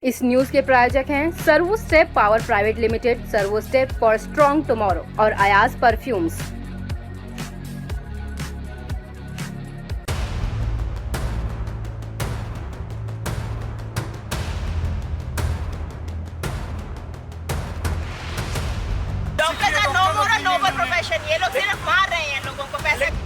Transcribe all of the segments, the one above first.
इस न्यूज के प्रायोजक हैं servo step power private limited, servo step for strong tomorrow और अयाज परफ्यूम्स। डॉक्टर का नो मोर नोबल प्रोफेशन। ये लोग सिर्फ मार रहे हैं लोगों को पैसे।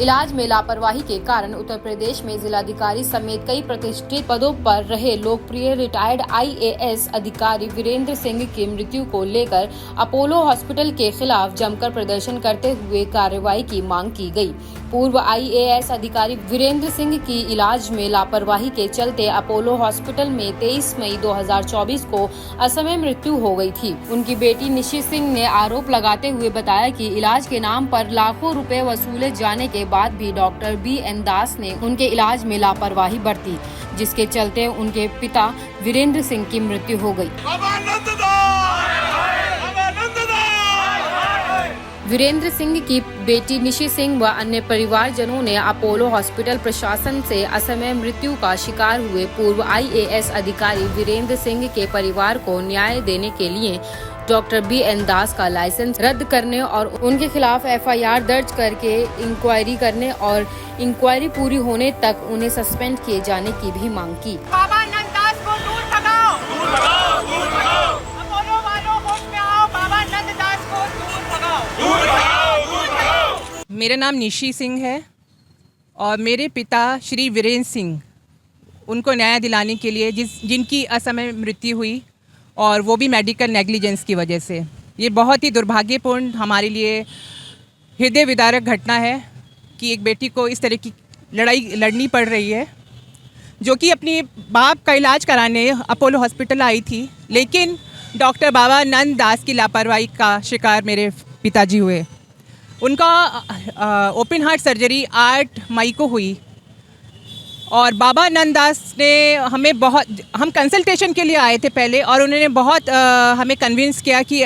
इलाज में लापरवाही के कारण उत्तर प्रदेश में जिलाधिकारी समेत कई प्रतिष्ठित पदों पर रहे लोकप्रिय रिटायर्ड आईएएस अधिकारी वीरेंद्र सिंह की मृत्यु को लेकर अपोलो हॉस्पिटल के खिलाफ जमकर प्रदर्शन करते हुए कार्रवाई की मांग की गई। पूर्व आईएएस अधिकारी वीरेंद्र सिंह की इलाज में लापरवाही के चलते अपोलो हॉस्पिटल में 23 मई 2024 को असमय मृत्यु हो गई थी। उनकी बेटी निशी सिंह ने आरोप लगाते हुए बताया कि इलाज के नाम पर लाखों रुपए वसूले जाने के बाद भी डॉक्टर बी.एन. दास ने उनके इलाज में लापरवाही बरती, जिसके चलते उनके पिता वीरेंद्र सिंह की मृत्यु हो गई। वीरेंद्र सिंह की बेटी निशी सिंह व अन्य परिवारजनों ने अपोलो हॉस्पिटल प्रशासन से असमय मृत्यु का शिकार हुए पूर्व आईएएस अधिकारी वीरेंद्र सिंह के परिवार को न्याय देने के लिए डॉक्टर बी.एन. दास का लाइसेंस रद्द करने और उनके खिलाफ एफआईआर दर्ज करके इंक्वायरी करने और इंक्वायरी पूरी होने तक उन्हें सस्पेंड किए जाने की भी मांग की। बाबा नंद दास को दूर भगाओ, दूर भगाओ, दूर भगाओ। अपोलो वालों होश में आओ, बाबा नंद दास को दूर भगाओ, दूर भगाओ, दूर भगाओ। मेरा नाम निशी सिंह है और मेरे पिता श्री वीरेंद्र सिंह, उनको न्याय दिलाने के लिए जिनकी असमय मृत्यु हुई और वो भी मेडिकल नेग्लिजेंस की वजह से, ये बहुत ही दुर्भाग्यपूर्ण हमारे लिए हृदय विदारक घटना है कि एक बेटी को इस तरह की लड़ाई लड़नी पड़ रही है, जो कि अपनी बाप का इलाज कराने अपोलो हॉस्पिटल आई थी, लेकिन डॉक्टर बाबा नंद दास की लापरवाही का शिकार मेरे पिताजी हुए। उनका ओपन हार्ट सर्जरी 8 मई को हुई और बाबा नंद दास ने हम कंसल्टेशन के लिए आए थे पहले, और उन्होंने बहुत हमें कन्विंस किया कि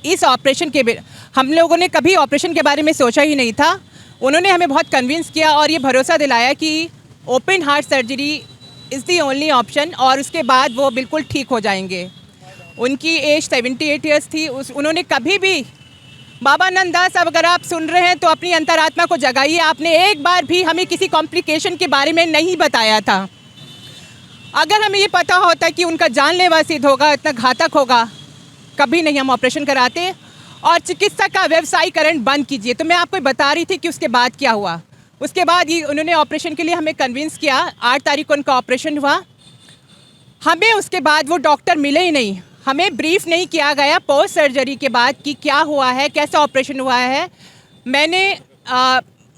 इस ऑपरेशन के, हम लोगों ने कभी ऑपरेशन के बारे में सोचा ही नहीं था। उन्होंने हमें बहुत कन्विंस किया और ये भरोसा दिलाया कि open heart surgery is the only option और उसके बाद वो बिल्कुल ठीक हो जाएंगे। उनकी एज 78 ईयर्स थी। उन्होंने कभी भी, बाबा नंद दास, अब अगर आप सुन रहे हैं तो अपनी अंतरात्मा को जगाइए, आपने एक बार भी हमें किसी कॉम्प्लिकेशन के बारे में नहीं बताया था। अगर हमें ये पता होता कि उनका जानलेवा सिद्ध होगा, इतना घातक होगा, कभी नहीं हम ऑपरेशन कराते। और चिकित्सा का व्यवसायीकरण बंद कीजिए। तो मैं आपको बता रही थी कि उसके बाद क्या हुआ। उसके बाद ही उन्होंने ऑपरेशन के लिए हमें कन्विंस किया। 8 तारीख को उनका ऑपरेशन हुआ। हमें उसके बाद वो डॉक्टर मिले ही नहीं, हमें ब्रीफ नहीं किया गया पोस्ट सर्जरी के बाद कि क्या हुआ है, कैसा ऑपरेशन हुआ है। मैंने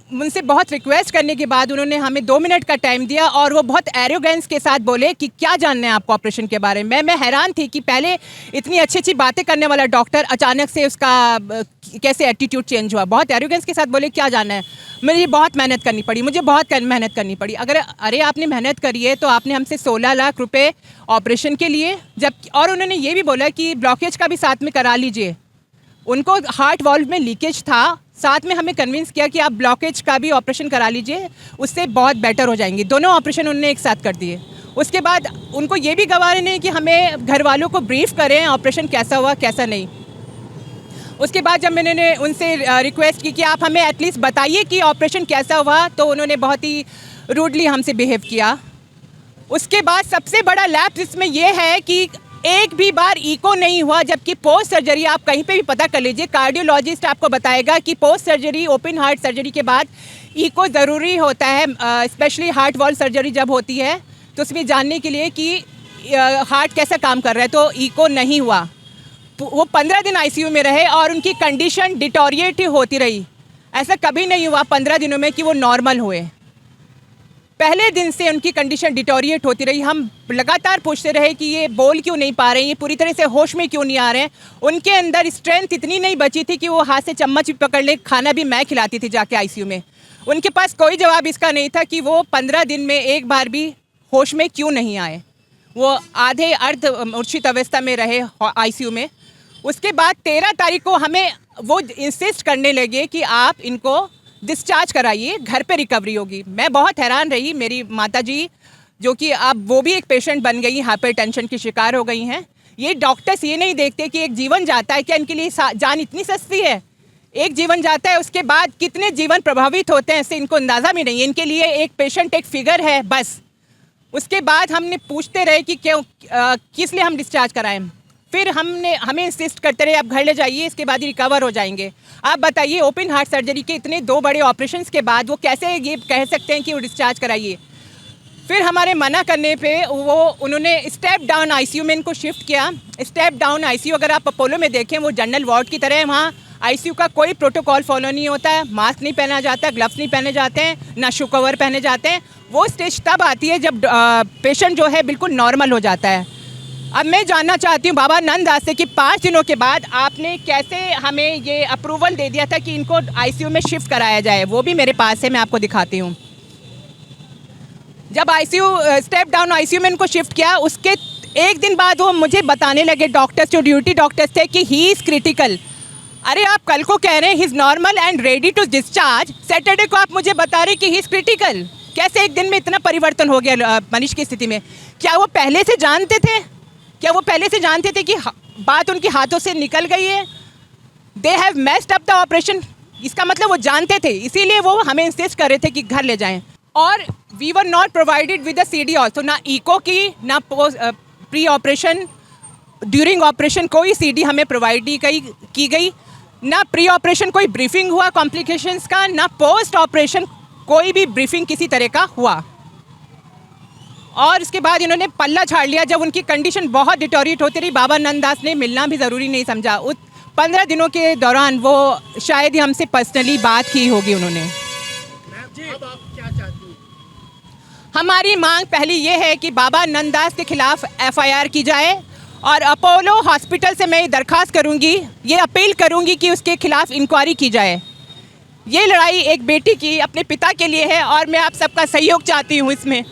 उनसे बहुत रिक्वेस्ट करने के बाद उन्होंने हमें 2 मिनट का टाइम दिया और वो बहुत एरोगेंस के साथ बोले कि क्या जानना है आपको ऑपरेशन के बारे में। मैं हैरान थी कि पहले इतनी अच्छी अच्छी बातें करने वाला डॉक्टर अचानक से उसका कैसे एटीट्यूड चेंज हुआ। बहुत एरोगेंस के साथ बोले क्या जानना है। मुझे बहुत मेहनत करनी पड़ी, मुझे बहुत मेहनत करनी पड़ी। अरे आपने मेहनत करी है तो आपने हमसे 16 लाख रुपए ऑपरेशन के लिए, जब, और उन्होंने ये भी बोला कि ब्लॉकेज का भी साथ में करा लीजिए। उनको हार्ट वॉल्व में लीकेज था, साथ में हमें कन्विंस किया कि आप ब्लॉकेज का भी ऑपरेशन करा लीजिए, उससे बहुत बेटर हो जाएंगी। दोनों ऑपरेशन उन्होंने एक साथ कर दिए। उसके बाद उनको ये भी गवारे नहीं कि हमें घर वालों को ब्रीफ करें ऑपरेशन कैसा हुआ कैसा नहीं। उसके बाद जब मैंने उनसे रिक्वेस्ट की कि आप हमें एटलीस्ट बताइए कि ऑपरेशन कैसा हुआ, तो उन्होंने बहुत ही रूडली हमसे बिहेव किया। उसके बाद सबसे बड़ा लैप्स इसमें यह है कि एक भी बार इको नहीं हुआ, जबकि पोस्ट सर्जरी आप कहीं पे भी पता कर लीजिए, कार्डियोलॉजिस्ट आपको बताएगा कि post surgery, open heart surgery के बाद इको ज़रूरी होता है, स्पेशली हार्ट वॉल्व सर्जरी जब होती है तो उसमें जानने के लिए कि हार्ट कैसा काम कर रहा है। तो इको नहीं हुआ। वो 15 दिन आईसीयू में रहे और उनकी कंडीशन डिटोरिएट होती रही। ऐसा कभी नहीं हुआ 15 दिनों में कि वो नॉर्मल हुए। पहले दिन से उनकी कंडीशन डिटोरिएट होती रही। हम लगातार पूछते रहे कि ये बोल क्यों नहीं पा रहे हैं, ये पूरी तरह से होश में क्यों नहीं आ रहे हैं। उनके अंदर स्ट्रेंथ इतनी नहीं बची थी कि वो हाथ से चम्मच भी पकड़ ले, खाना भी मैं खिलाती थी जाके आईसीयू में। उनके पास कोई जवाब इसका नहीं था कि वो 15 दिन में एक बार भी होश में क्यों नहीं आए। वो आधे अर्ध मूर्छित अवस्था में रहे आईसीयू में। उसके बाद 13 तारीख को हमें वो इंसिस्ट करने लगे कि आप इनको डिस्चार्ज कराइए, घर पे रिकवरी होगी। मैं बहुत हैरान रही, मेरी माताजी जो कि अब वो भी एक पेशेंट बन गई, हाइपरटेंशन की शिकार हो गई हैं। ये डॉक्टर्स ये नहीं देखते कि एक जीवन जाता है, क्या इनके लिए जान इतनी सस्ती है? एक जीवन जाता है, उसके बाद कितने जीवन प्रभावित होते हैं इससे इनको अंदाज़ा भी नहीं है। इनके लिए एक पेशेंट एक फिगर है बस। उसके बाद हमने पूछते रहे कि क्यों किस लिए हम डिस्चार्ज कराएं। फिर हमें इंसिस्ट करते रहे आप घर ले जाइए, इसके बाद ही रिकवर हो जाएंगे। आप बताइए, ओपन हार्ट सर्जरी के इतने 2 बड़े ऑपरेशंस के बाद वो कैसे ये कह सकते हैं कि वो डिस्चार्ज कराइए? फिर हमारे मना करने पे उन्होंने स्टेप डाउन आईसीयू में इनको शिफ्ट किया। स्टेप डाउन आईसीयू अगर आप अपोलो में देखें वो जनरल वार्ड की तरह है। वहाँ आईसीयू का कोई प्रोटोकॉल फॉलो नहीं होता है, मास्क नहीं पहना जाता, ग्लव्स नहीं पहने जाते हैं, ना शू कवर पहने जाते हैं। वो स्टेज तब आती है जब पेशेंट जो है बिल्कुल नॉर्मल हो जाता है। अब मैं जानना चाहती हूँ बाबा नंददास से कि 5 दिनों के बाद आपने कैसे हमें ये अप्रूवल दे दिया था कि इनको आईसीयू में शिफ्ट कराया जाए? वो भी मेरे पास है, मैं आपको दिखाती हूँ। जब आईसीयू स्टेप डाउन आईसीयू में इनको शिफ्ट किया, उसके 1 दिन बाद वो मुझे बताने लगे, डॉक्टर्स जो ड्यूटी डॉक्टर्स थे, कि ही इज़ क्रिटिकल। अरे आप कल को कह रहे हैं he is normal and ready to discharge, Saturday को आप मुझे बता रहे कि ही इज़ क्रिटिकल। कैसे 1 दिन में इतना परिवर्तन हो गया मनीष की स्थिति में? क्या वो पहले से जानते थे? क्या वो पहले से जानते थे कि बात उनके हाथों से निकल गई है? They have messed up the operation. इसका मतलब वो जानते थे, इसीलिए वो हमें इंसिस्ट कर रहे थे कि घर ले जाएं। और we were not provided with the CD also, ना इको की, ना प्री ऑपरेशन, ड्यूरिंग ऑपरेशन कोई CD हमें प्रोवाइड की गई, ना प्री ऑपरेशन कोई ब्रीफिंग हुआ कॉम्प्लिकेशंस का, ना पोस्ट ऑपरेशन कोई भी ब्रीफिंग किसी तरह का हुआ। और इसके बाद इन्होंने पल्ला झाड़ लिया। जब उनकी कंडीशन बहुत डिटोरिएट होती रही, बाबा नंददास ने मिलना भी ज़रूरी नहीं समझा। उस 15 दिनों के दौरान वो शायद ही हमसे पर्सनली बात की होगी उन्होंने। अब आप क्या चाहती हैं? हमारी मांग पहली ये है कि बाबा नंददास के खिलाफ FIR की जाए, और अपोलो हॉस्पिटल से मैं दरख्वास्त करूंगी, ये अपील करूंगी कि उसके खिलाफ इंक्वायरी की जाए। ये लड़ाई एक बेटी की अपने पिता के लिए है और मैं आप सबका सहयोग चाहती हूँ इसमें।